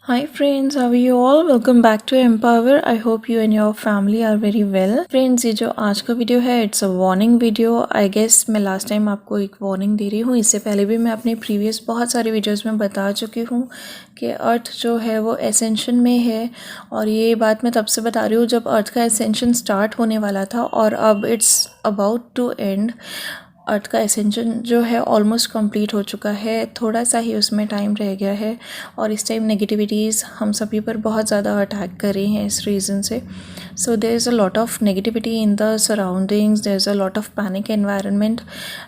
Hi friends, how are you all? Welcome back to Empower. I hope you and your family are very well. Friends, ये जो आज का video है it's a warning video. I guess मैं last time आपको एक warning दे रही हूँ। इससे पहले भी मैं अपने प्रीवियस बहुत सारे वीडियोस में बता चुकी हूँ कि अर्थ जो है वो एसेंशन में है। और ये बात मैं तब से बता रही हूँ जब अर्थ का एसेंशन स्टार्ट होने वाला था और अब इट्स अबाउट टू एंड। अर्थ का एसेंशन जो है ऑलमोस्ट कंप्लीट हो चुका है, थोड़ा सा ही उसमें टाइम रह गया है। और इस टाइम नेगेटिविटीज़ हम सभी पर बहुत ज़्यादा अटैक कर रही हैं इस रीज़न से। So there is a lot of negativity in the surroundings, there is a lot of panic environment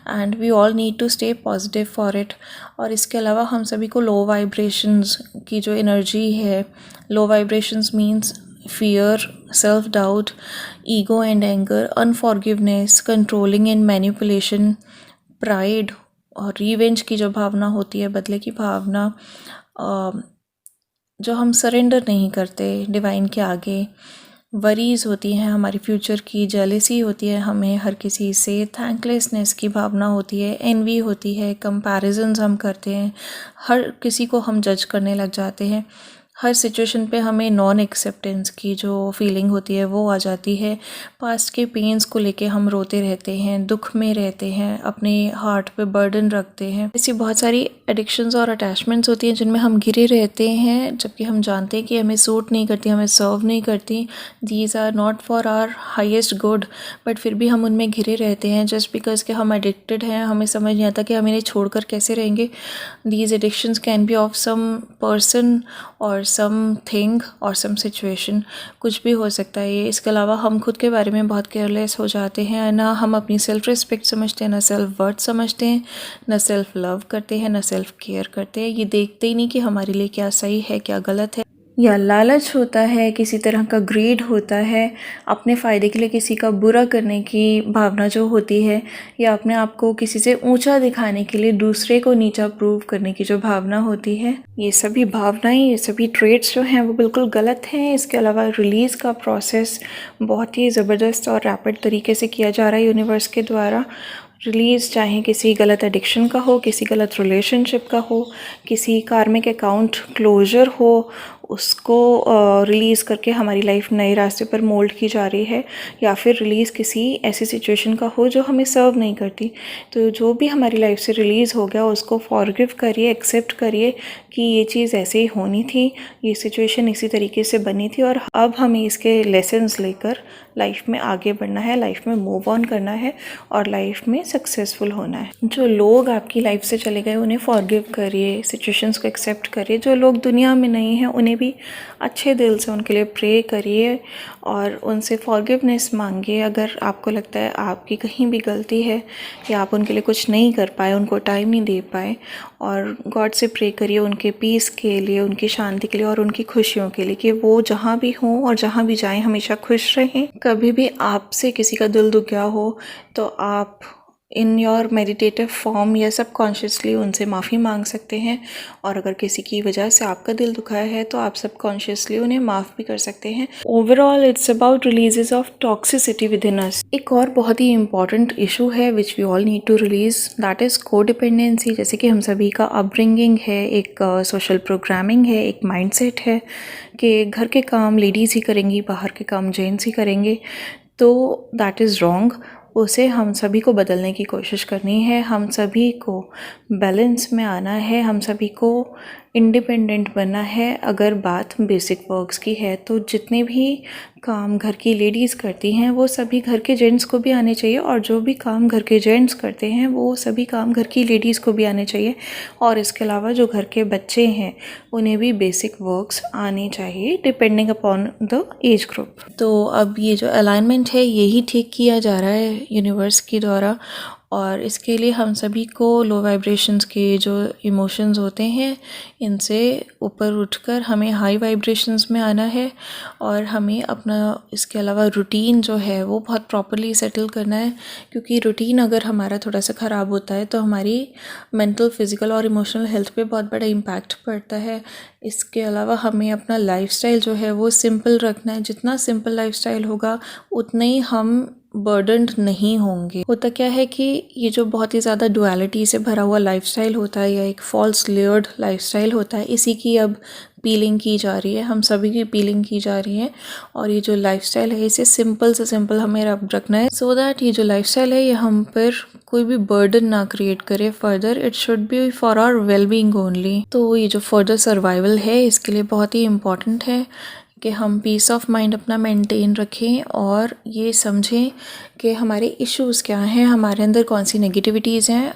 and we all need to stay positive for it. और इसके अलावा हम सभी को लो वाइब्रेशंस की जो एनर्जी है, low vibrations means fear, self-doubt, ego and anger, unforgiveness, controlling and manipulation, pride और रिवेंज की जो भावना होती है, बदले की भावना, जो हम सरेंडर नहीं करते डिवाइन के आगे, वरीज होती हैं हमारी फ्यूचर की, जेलेसी होती है हमें हर किसी से, थैंकलेसनेस की भावना होती है, एनवी होती है, कंपैरिजन्स हम करते हैं, हर किसी को हम जज करने लग जाते हैं, हर सिचुएशन पे हमें नॉन एक्सेप्टेंस की जो फीलिंग होती है वो आ जाती है। पास्ट के पेन्स को लेके हम रोते रहते हैं, दुख में रहते हैं, अपने हार्ट पे बर्डन रखते हैं। ऐसी बहुत सारी एडिक्शंस और अटैचमेंट्स होती हैं जिनमें हम घिरे रहते हैं, जबकि हम जानते हैं कि हमें सूट नहीं करती, हमें सर्व नहीं करती, these are not for our highest good. But फिर भी हम उनमें घिरे रहते हैं जस्ट बिकॉज कि हम एडिक्टेड हैं। हमें समझ नहीं आता कि हम इन्हें छोड़कर कैसे रहेंगे। These addictions can be of some person और सम थिंग और सम सिचुएशन, कुछ भी हो सकता है ये। इसके अलावा हम खुद के बारे में बहुत केयरलेस हो जाते हैं, ना हम अपनी सेल्फ रिस्पेक्ट समझते हैं, ना सेल्फ वर्थ समझते हैं, ना सेल्फ लव करते हैं, ना सेल्फ केयर करते हैं। ये देखते ही नहीं कि हमारे लिए क्या सही है क्या गलत है। या लालच होता है, किसी तरह का ग्रीड होता है, अपने फ़ायदे के लिए किसी का बुरा करने की भावना जो होती है, या अपने आप को किसी से ऊंचा दिखाने के लिए दूसरे को नीचा प्रूव करने की जो भावना होती है, ये सभी भावनाएं, ये सभी ट्रेट्स जो हैं वो बिल्कुल गलत हैं। इसके अलावा रिलीज़ का प्रोसेस बहुत ही ज़बरदस्त और रैपिड तरीके से किया जा रहा है यूनिवर्स के द्वारा। रिलीज़ चाहे किसी गलत एडिक्शन का हो, किसी गलत रिलेशनशिप का हो, किसी कार्मिक अकाउंट क्लोजर हो, उसको रिलीज़ करके हमारी लाइफ नए रास्ते पर मोल्ड की जा रही है, या फिर रिलीज़ किसी ऐसी सिचुएशन का हो जो हमें सर्व नहीं करती। तो जो भी हमारी लाइफ से रिलीज़ हो गया उसको फॉरगिव करिए, एक्सेप्ट करिए कि ये चीज़ ऐसे ही होनी थी, ये सिचुएशन इसी तरीके से बनी थी और अब हमें इसके लेसन्स लेकर लाइफ में आगे बढ़ना है, लाइफ में मूव ऑन करना है और लाइफ में सक्सेसफुल होना है। जो लोग आपकी लाइफ से चले गए उन्हें फॉरगिव करिए, सिचुएशंस को एक्सेप्ट करिए। जो लोग दुनिया में नहीं हैं उन्हें भी अच्छे दिल से उनके लिए प्रे करिए और उनसे फॉरगिवनेस मांगिए। अगर आपको लगता है आपकी कहीं भी गलती है या आप उनके लिए कुछ नहीं कर पाए, उनको टाइम नहीं दे पाए, और गॉड से प्रे करिए उनके पीस के लिए, उनकी शांति के लिए और उनकी खुशियों के लिए कि वो जहाँ भी हों और जहाँ भी जाएं हमेशा खुश रहें। कभी भी आपसे किसी का दिल दुख गया हो तो आप इन योर मेडिटेटिव फॉर्म या सबकॉन्शियसली उनसे माफ़ी मांग सकते हैं, और अगर किसी की वजह से आपका दिल दुखाया है तो आप सबकॉन्शियसली उन्हें माफ़ भी कर सकते हैं। Overall it's about releases of toxicity within us. एक और बहुत ही इंपॉर्टेंट इशू है which we all need to release, that is codependency. जैसे कि हम सभी का अपब्रिंगिंग है, एक सोशल प्रोग्रामिंग है, एक माइंडसेट है कि घर के काम लेडीज़ ही करेंगी, बाहर के काम जेंट्स ही करेंगे, तो दैट इज़ रॉन्ग। उसे हम सभी को बदलने की कोशिश करनी है, हम सभी को बैलेंस में आना है, हम सभी को इंडिपेंडेंट बनना है। अगर बात बेसिक वर्क्स की है तो जितने भी काम घर की लेडीज़ करती हैं वो सभी घर के जेंट्स को भी आने चाहिए, और जो भी काम घर के जेंट्स करते हैं वो सभी काम घर की लेडीज़ को भी आने चाहिए। और इसके अलावा जो घर के बच्चे हैं उन्हें भी बेसिक वर्क्स आने चाहिए depending upon the age group. तो अब ये जो अलाइनमेंट है यही ठीक किया जा रहा है यूनिवर्स के द्वारा, और इसके लिए हम सभी को लो वाइब्रेशंस के जो इमोशंस होते हैं इनसे ऊपर उठकर हमें हाई वाइब्रेशंस में आना है, और हमें अपना इसके अलावा रूटीन जो है वो बहुत प्रॉपरली सेटल करना है। क्योंकि रूटीन अगर हमारा थोड़ा सा ख़राब होता है तो हमारी मेंटल, फिज़िकल और इमोशनल हेल्थ पे बहुत बड़ा इम्पैक्ट पड़ता है। इसके अलावा हमें अपना लाइफस्टाइल जो है वो सिंपल रखना है। जितना सिंपल लाइफस्टाइल होगा उतना ही हम बर्डन्ड नहीं होंगे। होता क्या है कि ये जो बहुत ही ज़्यादा डुअलिटी से भरा हुआ लाइफस्टाइल होता है या एक फॉल्स लेयर्ड लाइफस्टाइल होता है, इसी की अब पीलिंग की जा रही है, हम सभी की पीलिंग की जा रही है। और ये जो लाइफस्टाइल है इसे सिंपल से सिंपल हमें रखना है, सो दैट ये जो लाइफस्टाइल है ये हम पर कोई भी बर्डन ना क्रिएट करे फर्दर। It should be for our well being only. तो ये जो फर्दर सर्वाइवल है इसके लिए बहुत ही इम्पॉर्टेंट है कि हम पीस ऑफ माइंड अपना मेंटेन रखें और ये समझें कि हमारे इश्यूज़ क्या हैं, हमारे अंदर कौन सी नेगेटिविटीज़ हैं।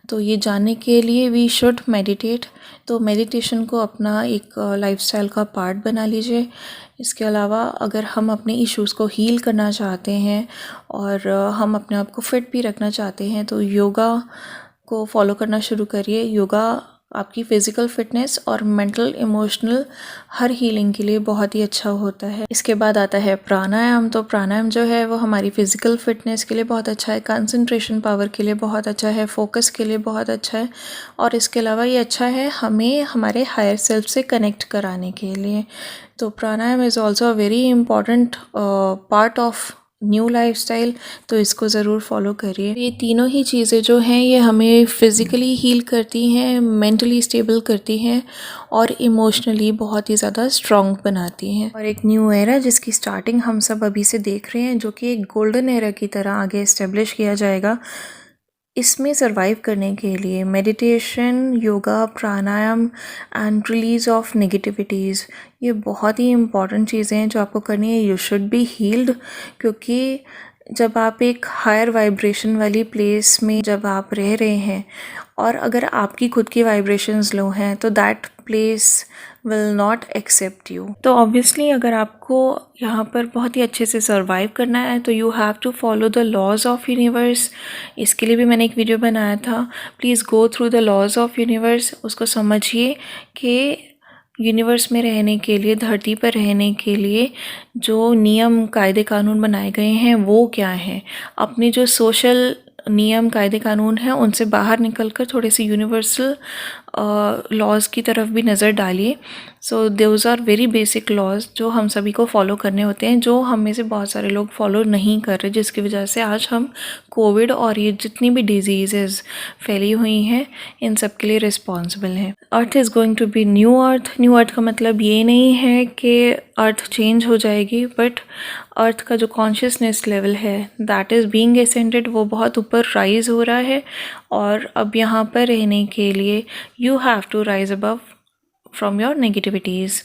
तो ये जानने के लिए वी शुड मेडिटेट। तो मेडिटेशन को अपना एक लाइफस्टाइल का पार्ट बना लीजिए। इसके अलावा अगर हम अपने इश्यूज़ को हील करना चाहते हैं और हम अपने आप को फिट भी रखना चाहते हैं तो योगा को फॉलो करना शुरू करिए। योगा आपकी फ़िज़िकल फिटनेस और मेंटल इमोशनल हर हीलिंग के लिए बहुत ही अच्छा होता है। इसके बाद आता है प्राणायाम। तो प्राणायाम जो है वो हमारी फ़िज़िकल फिटनेस के लिए बहुत अच्छा है, कंसंट्रेशन पावर के लिए बहुत अच्छा है, फोकस के लिए बहुत अच्छा है और इसके अलावा ये अच्छा है हमें हमारे हायर सेल्फ से कनेक्ट कराने के लिए। तो pranayama is also a very important part of new lifestyle. तो इसको ज़रूर फॉलो करिए। ये तीनों ही चीज़ें जो हैं ये हमें फ़िज़िकली हील करती हैं, मेंटली स्टेबल करती हैं और इमोशनली बहुत ही ज़्यादा स्ट्रॉन्ग बनाती हैं। और एक न्यू एरा जिसकी स्टार्टिंग हम सब अभी से देख रहे हैं, जो कि एक गोल्डन एरा की तरह आगे इस्टेब्लिश किया जाएगा। इसमें सर्वाइव करने के लिए meditation, yoga, pranayama and release of negativities ये बहुत ही इम्पॉर्टेंट चीज़ें हैं जो आपको करनी है। यू शुड बी हील्ड, क्योंकि जब आप एक हायर वाइब्रेशन वाली प्लेस में जब आप रह रहे हैं और अगर आपकी खुद की वाइब्रेशंस लो हैं तो that place will not accept you. तो ऑब्वियसली अगर आपको यहाँ पर बहुत ही अच्छे से सर्वाइव करना है तो you have to follow the laws of universe. इसके लिए भी मैंने एक वीडियो बनाया था। Please go through the laws of universe. उसको समझिए कि यूनिवर्स में रहने के लिए, धरती पर रहने के लिए जो नियम कायदे कानून बनाए गए हैं वो क्या हैं। अपने जो सोशल नियम कायदे कानून हैं उनसे बाहर निकलकर थोड़े से यूनिवर्सल लॉज की तरफ भी नज़र डालिए। So those are very basic laws जो हम सभी को फॉलो करने होते हैं, जो हम में से बहुत सारे लोग फॉलो नहीं कर रहे, जिसकी वजह से आज हम कोविड और ये जितनी भी डिजीज़ फैली हुई हैं इन सब के लिए रिस्पॉन्सिबल हैं। Earth is going to be new earth. New earth का मतलब ये नहीं है कि अर्थ चेंज हो जाएगी, बट अर्थ का जो कॉन्शियसनेस लेवल है दैट इज़ बीइंग एसेंडेड, वो बहुत ऊपर राइज़ हो रहा है। और अब यहाँ पर रहने के लिए you have to rise above from your negativities.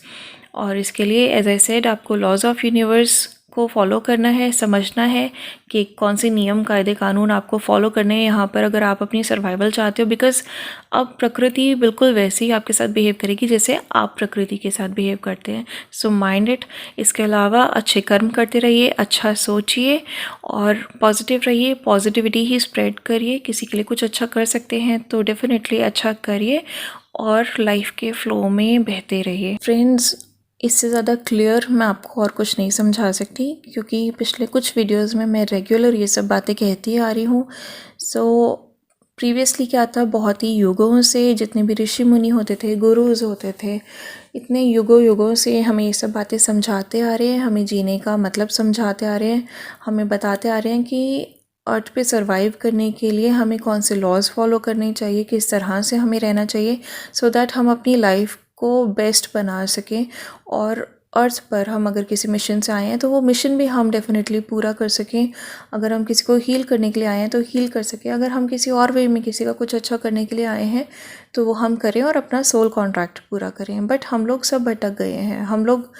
और इसके लिए एज आई सेड आपको लॉज ऑफ यूनिवर्स को फॉलो करना है, समझना है कि कौन से नियम कायदे कानून आपको फॉलो करने हैं यहाँ पर अगर आप अपनी सर्वाइवल चाहते हो। बिकॉज अब प्रकृति बिल्कुल वैसे ही आपके साथ बिहेव करेगी जैसे आप प्रकृति के साथ बिहेव करते हैं। So mind it. इसके अलावा अच्छे कर्म करते रहिए, अच्छा सोचिए और पॉजिटिव रहिए, पॉजिटिविटी ही स्प्रेड करिए। किसी के लिए कुछ अच्छा कर सकते हैं तो डेफिनेटली अच्छा करिए और लाइफ के फ्लो में बहते रहिए। फ्रेंड्स, इससे ज़्यादा क्लियर मैं आपको और कुछ नहीं समझा सकती, क्योंकि पिछले कुछ वीडियोस में मैं रेगुलर ये सब बातें कहती आ रही हूँ। सो प्रीवियसली क्या था, बहुत ही युगों से जितने भी ऋषि मुनि होते थे, गुरुज होते थे, इतने युगों से हमें ये सब बातें समझाते आ रहे हैं, हमें जीने का मतलब समझाते आ रहे हैं, हमें बताते आ रहे हैं कि अर्थ पे सर्वाइव करने के लिए हमें कौन से लॉज फॉलो करने चाहिए, किस तरह से हमें रहना चाहिए, सो दैट हम अपनी लाइफ को बेस्ट बना सकें। और अर्थ पर हम अगर किसी मिशन से आए हैं तो वो मिशन भी हम डेफिनेटली पूरा कर सकें। अगर हम किसी को हील करने के लिए आए हैं तो हील कर सकें। अगर हम किसी और वे में किसी का कुछ अच्छा करने के लिए आए हैं तो वो हम करें और अपना सोल कॉन्ट्रैक्ट पूरा करें। बट हम लोग सब भटक गए हैं। हम लोग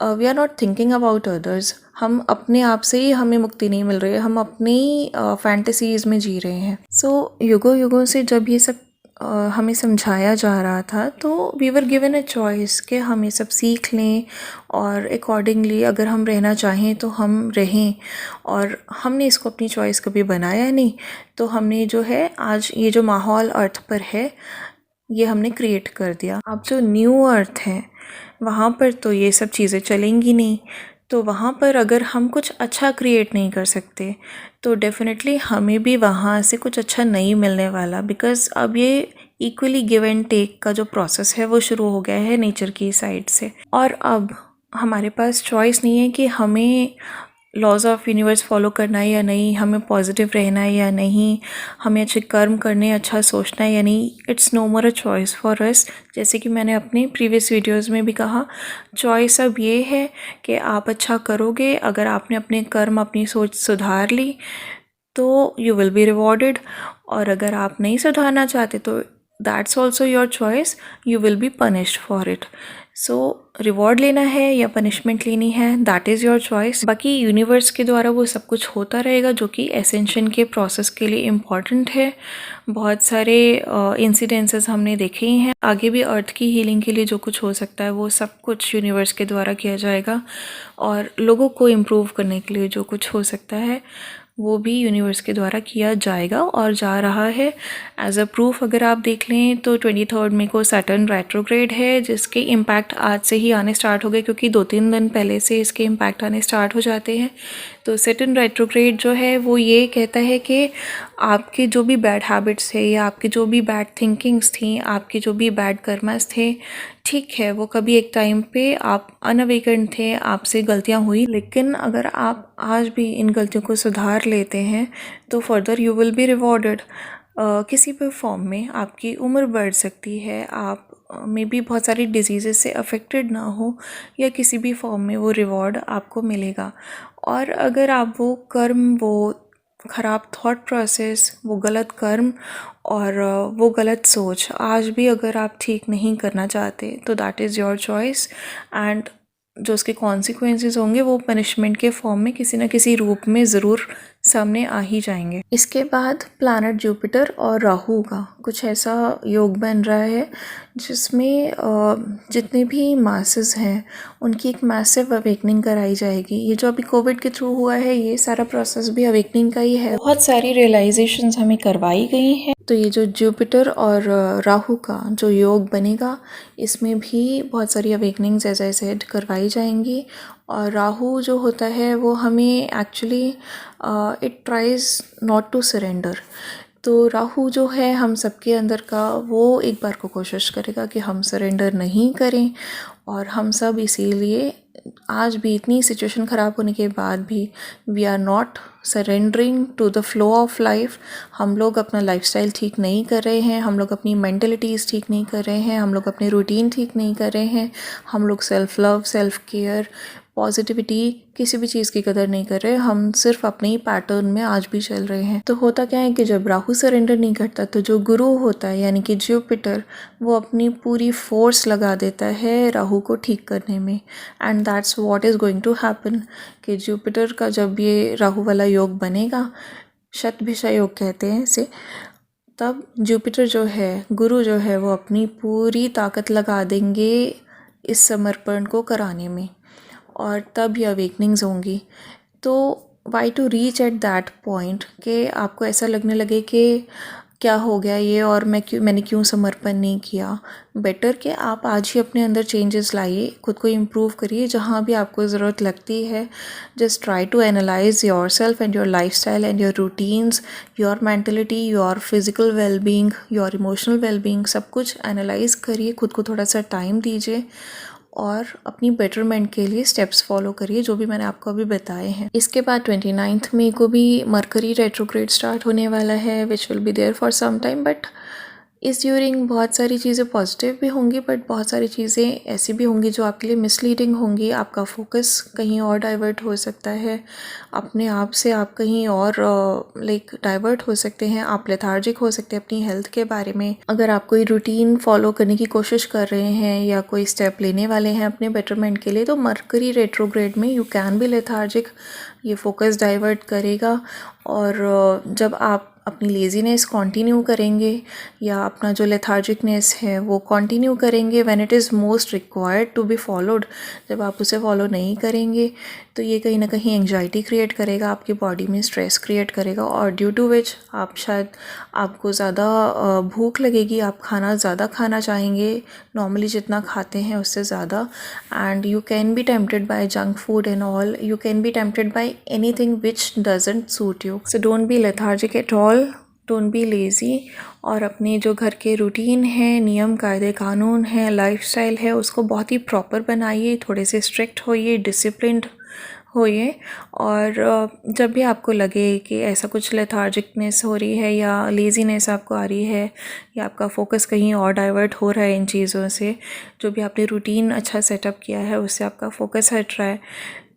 we are not thinking about others. हम अपने आप से ही हमें मुक्ति नहीं मिल रही है, हम अपनी फैंटेसीज़ में जी रहे हैं। सो युगों से जब ये सब हमें समझाया जा रहा था तो we were given a choice कि हम ये सब सीख लें और अकॉर्डिंगली अगर हम रहना चाहें तो हम रहें। और हमने इसको अपनी चॉइस कभी बनाया नहीं, तो हमने जो है आज ये जो माहौल अर्थ पर है ये हमने क्रिएट कर दिया। अब जो न्यू अर्थ है वहाँ पर तो ये सब चीज़ें चलेंगी नहीं। तो वहाँ पर अगर हम कुछ अच्छा क्रिएट नहीं कर सकते तो डेफिनेटली हमें भी वहाँ से कुछ अच्छा नहीं मिलने वाला। बिकॉज़ अब ये इक्वली गिव एंड टेक का जो प्रोसेस है वो शुरू हो गया है नेचर की साइड से। और अब हमारे पास चॉइस नहीं है कि हमें लॉज ऑफ यूनिवर्स फॉलो करना है या नहीं, हमें पॉजिटिव रहना है या नहीं, हमें अच्छे कर्म करने, अच्छा सोचना है या नहीं, it's no more a choice for us. जैसे कि मैंने अपने प्रीवियस वीडियोस में भी कहा, चॉइस अब ये है कि आप अच्छा करोगे। अगर आपने अपने कर्म, अपनी सोच सुधार ली तो यू विल बी रिवॉर्डेड, और अगर आप नहीं सुधारना चाहते तो that's also your choice, you will be punished for it. So reward लेना है या पनिशमेंट लेनी है, दैट इज़ योर चॉइस। बाकी यूनिवर्स के द्वारा वो सब कुछ होता रहेगा जो कि एसेंशन के प्रोसेस के लिए इम्पॉर्टेंट है। बहुत सारे इंसिडेंसेस हमने देखे ही हैं। आगे भी अर्थ की हीलिंग के लिए जो कुछ हो सकता है वो सब कुछ यूनिवर्स के द्वारा किया जाएगा, और लोगों को इम्प्रूव करने के लिए जो कुछ हो सकता है वो भी यूनिवर्स के द्वारा किया जाएगा और जा रहा है। एज अ प्रूफ अगर आप देख लें तो 23 मई को सैटर्न रेट्रोग्रेड है, जिसके इम्पैक्ट आज से ही आने स्टार्ट हो गए, क्योंकि 2-3 दिन पहले से इसके इम्पैक्ट आने स्टार्ट हो जाते हैं। तो सैटर्न रेट्रोग्रेड जो है वो ये कहता है कि आपके जो भी बैड हैबिट्स थे या आपकी जो भी बैड थिंकिंग्स थी, आपके जो भी बैड कर्मस थे, ठीक है, वो कभी एक टाइम पे आप अनअवेकन थे, आपसे गलतियां हुई, लेकिन अगर आप आज भी इन गलतियों को सुधार लेते हैं तो further you will be rewarded. किसी भी फॉर्म में आपकी उम्र बढ़ सकती है, आप मे बी बहुत सारी डिजीज़ से अफेक्टेड ना हो, या किसी भी फॉर्म में वो रिवॉर्ड आपको मिलेगा। और अगर आप वो कर्म, वो ख़राब थॉट प्रोसेस, वो गलत कर्म और वो गलत सोच आज भी अगर आप ठीक नहीं करना चाहते तो that is your choice, and जो उसके कॉन्सिक्वेंसेस होंगे वो पनिशमेंट के फॉर्म में किसी न किसी रूप में ज़रूर सामने आ ही जाएंगे। इसके बाद प्लैनेट जुपिटर और राहु का कुछ ऐसा योग बन रहा है जिसमें जितने भी मासेस हैं उनकी एक मैसिव अवेकनिंग कराई जाएगी। ये जो अभी कोविड के थ्रू हुआ है, ये सारा प्रोसेस भी अवेकनिंग का ही है। बहुत सारी रियलाइजेशंस हमें करवाई गई हैं। तो ये जो जुपिटर और राहु का जो योग बनेगा, इसमें भी बहुत सारी अवेकनिंग्स एज आई सेड करवाई जाएंगी। और राहु जो होता है वो हमें actually it tries not to surrender. तो राहु जो है हम सबके अंदर का, वो एक बार को कोशिश करेगा कि हम सरेंडर नहीं करें, और हम सब इसीलिए आज भी इतनी सिचुएशन ख़राब होने के बाद भी we are not surrendering to the flow of life. हम लोग अपना लाइफस्टाइल ठीक नहीं कर रहे हैं, हम लोग अपनी मेंटलिटीज़ ठीक नहीं कर रहे हैं, हम लोग अपने रूटीन ठीक नहीं कर रहे हैं, हम लोग self love, self care, positivity, किसी भी चीज़ की कदर नहीं कर रहे। हम सिर्फ अपने ही पैटर्न में आज भी चल रहे हैं। तो होता क्या है कि जब राहु सरेंडर नहीं करता तो जो गुरु होता है यानी कि जुपिटर, वो अपनी पूरी फोर्स लगा देता है राहु को ठीक करने में। And that's what is going to happen कि जुपिटर का जब ये राहु वाला योग बनेगा, शतभिषा योग कहते हैं इसे, तब जुपिटर जो है, गुरु जो है, वो अपनी पूरी ताकत लगा देंगे इस समर्पण को कराने में, और तब ये अवेकनिंग्स होंगी। तो why to reach at that point कि आपको ऐसा लगने लगे कि क्या हो गया ये, और मैंने क्यों समर्पण नहीं किया। बेटर कि आप आज ही अपने अंदर चेंजेस लाइए, खुद को इम्प्रूव करिए जहाँ भी आपको ज़रूरत लगती है। Just try to analyse yourself and your lifestyle and your routines, your mentality, your physical wellbeing, your emotional wellbeing, सब कुछ एनालाइज करिए। खुद को थोड़ा सा टाइम दीजिए और अपनी बेटरमेंट के लिए स्टेप्स फॉलो करिए जो भी मैंने आपको अभी बताए हैं। इसके बाद 29 मई को भी मरकरी रेट्रोग्रेड स्टार्ट होने वाला है, which will be there for some time. But इस ड्यूरिंग बहुत सारी चीज़ें पॉजिटिव भी होंगी, बट बहुत सारी चीज़ें ऐसी भी होंगी जो आपके लिए मिसलीडिंग होंगी। आपका फोकस कहीं और डाइवर्ट हो सकता है, अपने आप से आप कहीं और डाइवर्ट हो सकते हैं, आप लेथार्जिक हो सकते हैं अपनी हेल्थ के बारे में। अगर आप कोई रूटीन फॉलो करने की कोशिश कर रहे हैं या कोई स्टेप लेने वाले हैं अपने बेटरमेंट के लिए, तो मरकरी रेट्रोग्रेड में यू कैन बी लेथार्जिक। ये फोकस डाइवर्ट करेगा, और जब आप अपनी लेज़ीनेस कंटिन्यू करेंगे या अपना जो लेथार्जिकनेस है वो कंटिन्यू करेंगे when it is most required to be followed, जब आप उसे फॉलो नहीं करेंगे तो ये कहीं ना कहीं एंग्जाइटी क्रिएट करेगा, आपकी बॉडी में स्ट्रेस क्रिएट करेगा, और ड्यू टू विच आपको ज़्यादा भूख लगेगी, आप खाना ज़्यादा खाना चाहेंगे, नॉर्मली जितना खाते हैं उससे ज़्यादा, and you can be tempted by junk food and all, you can be tempted by anything which doesn't suit you. So don't be lethargic at all, don't be lazy, और अपने जो घर के रूटीन है, नियम कायदे कानून है, लाइफस्टाइल है, उसको बहुत ही प्रॉपर बनाइए, थोड़े से स्ट्रिक्ट होइए, डिसिप्लिन्ड होइए। और जब भी आपको लगे कि ऐसा कुछ लेथार्जिकनेस हो रही है या लेज़ीनेस आपको आ रही है या आपका फोकस कहीं और डाइवर्ट हो रहा है इन चीज़ों से, जो भी आपने रूटीन अच्छा सेटअप किया है उससे आपका फोकस हट रहा है,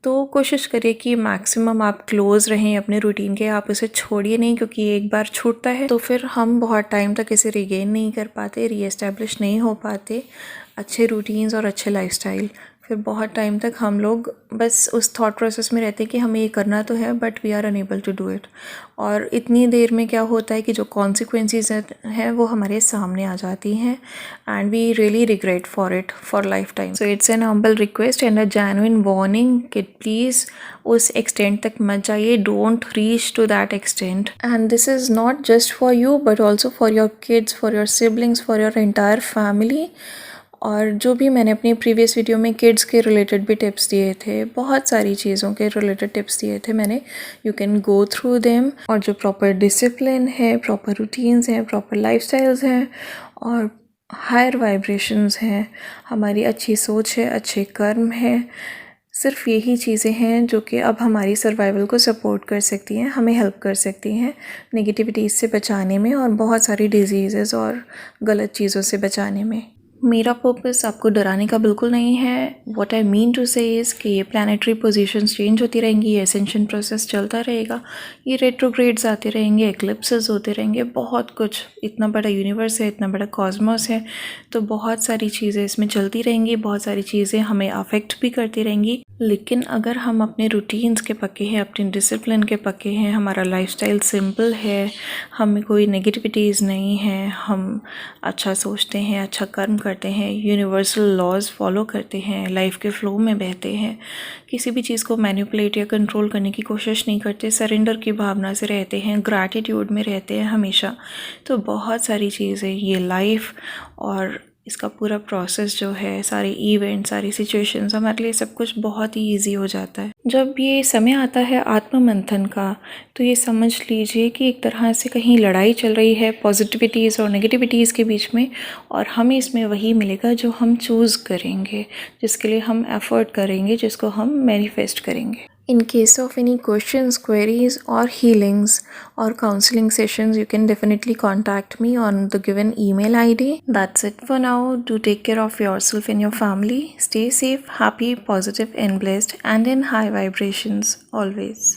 तो कोशिश करिए कि मैक्सिमम आप क्लोज़ रहें अपने रूटीन के, आप उसे छोड़िए नहीं, क्योंकि एक बार छूटता है तो फिर हम बहुत टाइम तक इसे रिगेन नहीं कर पाते, रीएस्टैब्लिश नहीं हो पाते अच्छे रूटीन्स और अच्छे लाइफस्टाइल। फिर बहुत टाइम तक हम लोग बस उस थॉट प्रोसेस में रहते हैं कि हमें ये करना तो है but we are unable to do it. और इतनी देर में क्या होता है कि जो कॉन्सिक्वेंसेस हैं वो हमारे सामने आ जाती हैं and we really regret for it for lifetime. So it's an humble request and a genuine warning कि प्लीज़ उस एक्सटेंट तक मत जाइए, don't reach to that extent. And this is not just for you but also for your kids, for your siblings, for your entire family. और जो भी मैंने अपनी प्रीवियस वीडियो में किड्स के रिलेटेड भी टिप्स दिए थे, बहुत सारी चीज़ों के रिलेटेड टिप्स दिए थे मैंने, you can go through them. और जो प्रॉपर डिसिप्लिन है, प्रॉपर रूटीन्स हैं, प्रॉपर लाइफस्टाइल्स हैं और हायर वाइब्रेशंस हैं, हमारी अच्छी सोच है, अच्छे कर्म है, सिर्फ यही चीज़ें हैं जो कि अब हमारी सर्वाइवल को सपोर्ट कर सकती हैं, हमें हेल्प कर सकती हैं नेगेटिविटीज़ से बचाने में और बहुत सारी डिजीज़ और गलत चीज़ों से बचाने में। मेरा पर्पस आपको डराने का बिल्कुल नहीं है। व्हाट आई मीन टू से इज़ कि ये प्लानिटरी पोजीशंस चेंज होती रहेंगी, ये एसेंशन प्रोसेस चलता रहेगा, ये रेट्रोग्रेड्स आते रहेंगे, एक्लिप्सेस होते रहेंगे, बहुत कुछ, इतना बड़ा यूनिवर्स है, इतना बड़ा कॉस्मोस है, तो बहुत सारी चीज़ें इसमें चलती रहेंगी, बहुत सारी चीज़ें हमें अफेक्ट भी करती रहेंगी। लेकिन अगर हम अपने रूटीन्स के पक्के हैं, अपने डिसिप्लिन के पक्के हैं, हमारा लाइफस्टाइल सिंपल है, हमें कोई नेगेटिविटीज़ नहीं है, हम अच्छा सोचते हैं, अच्छा कर्म करते हैं, यूनिवर्सल लॉज फॉलो करते हैं, लाइफ के फ्लो में बहते हैं, किसी भी चीज़ को मैनिपुलेट या कंट्रोल करने की कोशिश नहीं करते, सरेंडर की भावना से रहते हैं, ग्रैटिट्यूड में रहते हैं हमेशा, तो बहुत सारी चीज़ें, ये लाइफ और इसका पूरा प्रोसेस जो है, सारे इवेंट, सारी सिचुएशंस, हमारे लिए सब कुछ बहुत ही ईजी हो जाता है। जब ये समय आता है आत्ममंथन का, तो ये समझ लीजिए कि एक तरह से कहीं लड़ाई चल रही है पॉजिटिविटीज़ और नेगेटिविटीज़ के बीच में, और हमें इसमें वही मिलेगा जो हम चूज़ करेंगे, जिसके लिए हम एफर्ट करेंगे, जिसको हम मैनिफेस्ट करेंगे। In case of any questions, queries or healings or counseling sessions, you can definitely contact me on the given email ID. That's it for now. Do take care of yourself and your family. Stay safe, happy, positive and blessed and in high vibrations always.